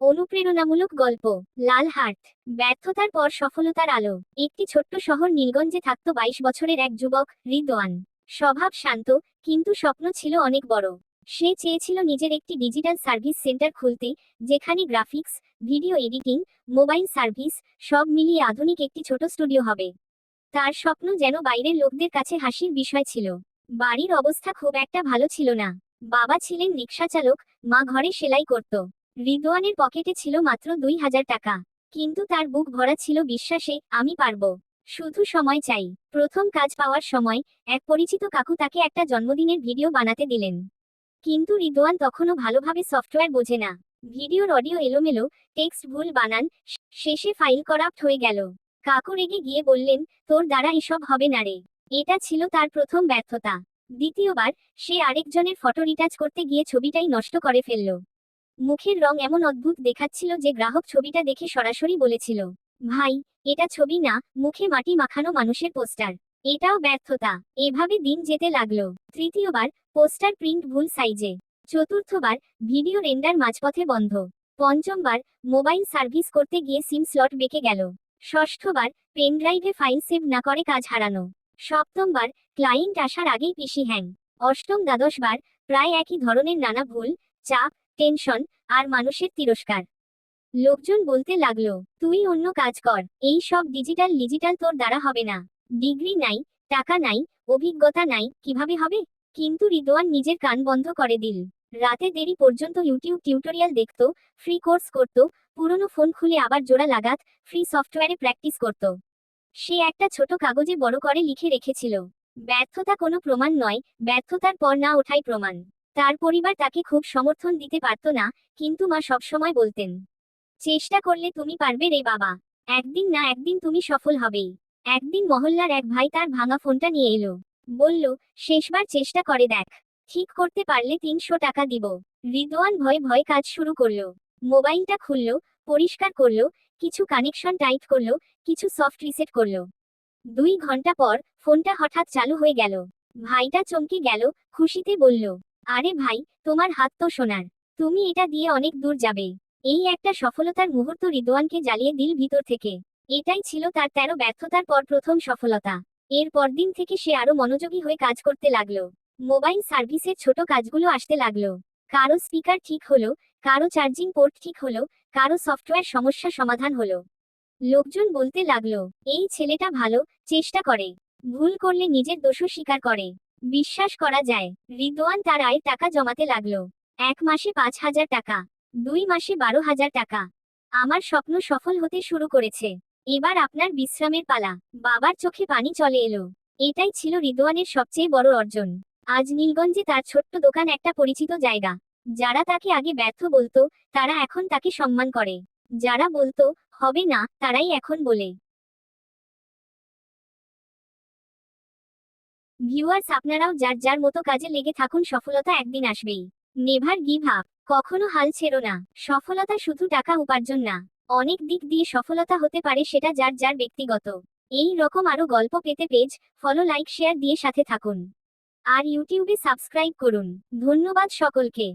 অনুপ্রেরণামূলক গল্প। লাল হার্ট। ব্যর্থতার পর সফলতার আলো। একটি ছোট্ট শহর নীলগঞ্জে থাকত 22 বছরের এক যুবক, রিদওয়ান। স্বভাব শান্ত, কিন্তু স্বপ্ন ছিল অনেক বড়। সে চেয়েছিল নিজের একটি ডিজিটাল সার্ভিস সেন্টার খুলতে, যেখানে graphics, video editing, mobile service, সব মিলিয়ে আধুনিক একটি ছোট স্টুডিও হবে। তার স্বপ্ন যেন বাইরের লোকদের কাছে হাসির বিষয় ছিল। বাড়ির অবস্থা খুব একটা ভালো ছিল না। বাবা ছিলেন রিকশাচালক, মা ঘরে সেলাই করত। রিদওয়ানের পকেটে ছিল মাত্র 2,000 টাকা। কিন্তু তার বুক ভরা ছিল বিশ্বাসে, আমি পারবো। শুধু সময় চাই। প্রথম কাজ পাওয়ার সময় এক পরিচিত কাকু তাকে একটা জন্মদিনের ভিডিও বানাতে দিলেন। কিন্তু রিদওয়ান তখনও ভালোভাবে সফটওয়্যার বোঝে না। ভিডিওর অডিও এলোমেলো, টেক্সট ভুল বানান, শেষে ফাইল করাপ্ট হয়ে গেল। কাকু রেগে গিয়ে বললেন, তোর দ্বারা এসব হবে না রে। এটা ছিল তার প্রথম ব্যর্থতা। দ্বিতীয়বার সে আরেকজনের ফটো রিটাচ করতে গিয়ে ছবিটাই নষ্ট করে ফেলল। মুখের রং এমন অদ্ভুত দেখাচ্ছিল যে গ্রাহক ছবিটা দেখে সরাসরি বলেছিল, ভাই, এটা ছবি না, মুখে মাটি মাখানো মানুষের পোস্টার। এটাও ব্যর্থতা। এভাবে দিন যেতে লাগলো। তৃতীয়বার পোস্টার প্রিন্ট ভুল সাইজে। চতুর্থবার ভিডিও রেন্ডার মাঝপথে বন্ধ। পঞ্চমবার মোবাইল সার্ভিস করতে গিয়ে সিম স্লট বেঁকে গেল। ষষ্ঠবার পেন ড্রাইভে ফাইল সেভ না করে কাজ হারানো। সপ্তমবার ক্লায়েন্ট আসার আগেই পিসি হ্যাং। অষ্টম দ্বাদশবার প্রায় একই ধরনের নানা ভুল, চাপ, টেনশন, আর মানুষের তিরস্কার। লোকজন বলতে লাগলো, তুই অন্য কাজ কর, এই সব ডিজিটাল ডিজিটাল তোর দ্বারা হবে না। ডিগ্রি নাই, টাকা নাই, অভিজ্ঞতা নাই, কিভাবে হবে? কিন্তু রিদওয়ান নিজের কান বন্ধ করে দিল। রাতে দেরি পর্যন্ত ইউটিউব টিউটোরিয়াল দেখতো, ফ্রি কোর্স করত, পুরনো ফোন খুলে আবার জোড়া লাগাত, ফ্রি সফটওয়্যারে প্র্যাকটিস করত। সে একটা ছোট কাগজে বড় করে লিখে রেখেছিল, ব্যর্থতা কোনো প্রমাণ নয়, ব্যর্থতার পর না ওঠাই প্রমাণ। তার পরিবার তাকে খুব সমর্থন দিতে পারত না, কিন্তু মা সবসময় বলতেন, চেষ্টা করলে তুমি পারবে রে বাবা। একদিন না একদিন তুমি সফল হবেই। একদিন মহল্লার এক ভাই তার ভাঙা ফোনটা নিয়ে এলো। বলল, শেষবার চেষ্টা করে দেখ, ঠিক করতে পারলে 300 টাকা দিব। রিদওয়ান ভয়ে ভয়ে কাজ শুরু করলো। মোবাইলটা খুললো, পরিষ্কার করলো, কিছু কানেকশন টাইট করলো, কিছু সফট রিসেট করলো। 2 ঘন্টা পর ফোনটা হঠাৎ চালু হয়ে গেল। ভাইটা চমকে গেল, খুশিতে বলল, আরে ভাই, তোমার হাত তো সোনার। তুমি এটা দিয়ে অনেক দূর যাবে। এই একটা সফলতার মুহূর্ত রিদওয়ানকে জ্বালিয়ে দিল ভিতর থেকে। এটাই ছিল তার 13 ব্যর্থতার পর প্রথম সফলতা। এর পরদিন থেকে সে আরো মনোযোগী হয়ে কাজ করতে লাগলো। মোবাইল সার্ভিসের ছোট কাজগুলো আসতে লাগলো। কারো স্পিকার ঠিক হলো, কারো চার্জিং পোর্ট ঠিক হলো, কারো সফটওয়্যার সমস্যা সমাধান হলো। লোকজন বলতে লাগলো, এই ছেলেটা ভালো, চেষ্টা করে, ভুল করলে নিজের দোষও স্বীকার করে। বিশ্বাস করা যায়। রিদওয়ান তার আয়ের টাকা জমাতে লাগলো। 1 মাসে 5,000 টাকা, 2 মাসে 12,000 টাকা। আমার স্বপ্ন সফল হতে শুরু করেছে। এবার আপনার বিশ্রামের পালা। বাবার চোখে পানি চলে এলো। এটাই ছিল রিদওয়ানের সবচেয়ে বড় অর্জন। আজ নীলগঞ্জে তার ছোট্ট দোকান একটা পরিচিত জায়গা। যারা তাকে আগে ব্যর্থ বলতো, তারা এখন তাকে সম্মান করে। যারা বলতো হবে না, তারাই এখন বলে। ভিউয়ার্স, আপনারাও যার যার মতো কাজে লেগে থাকুন, সফলতা একদিন আসবেই। Never give up. কখনো হাল ছেড়ো না। সফলতা শুধু টাকা উপার্জন না, অনেক দিক দিয়ে সফলতা হতে পারে, সেটা যার যার ব্যক্তিগত। এই রকম আরো গল্প পেতে পেজ ফলো, লাইক, শেয়ার দিয়ে সাথে থাকুন। আর ইউটিউবে সাবস্ক্রাইব করুন। ধন্যবাদ সকলকে।